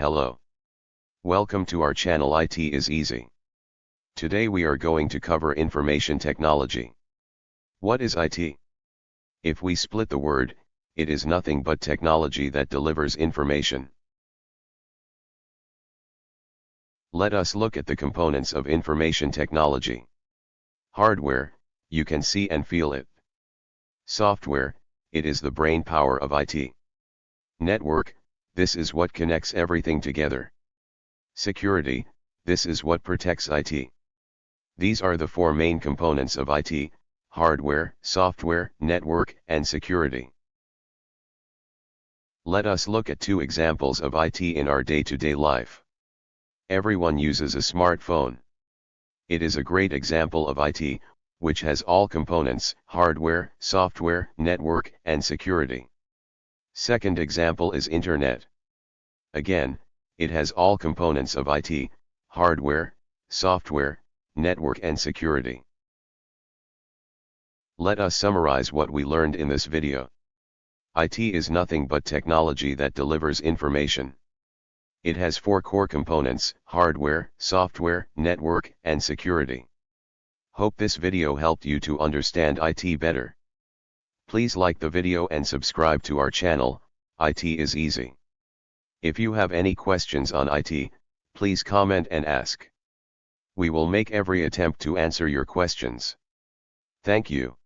Hello. Welcome to our channel IT is Easy. Today we are going to cover information technology. What is IT? If we split the word, it is nothing but technology that delivers information. Let us look at the components of information technology. Hardware, you can see and feel it. Software, it is the brain power of IT. Network, this is what connects everything together. Security, this is what protects IT. These are the four main components of IT: hardware, software, network, and security. Let us look at two examples of IT in our day-to-day life. Everyone uses a smartphone. It is a great example of IT, which has all components: hardware, software, network, and security. Second example is Internet. Again, it has all components of IT: hardware, software, network, and security. Let us summarize what we learned in this video. IT is nothing but technology that delivers information. It has four core components: hardware, software, network, and security. Hope this video helped you to understand IT better. Please like the video and subscribe to our channel, IT is Easy. If you have any questions on IT, please comment and ask. We will make every attempt to answer your questions. Thank you.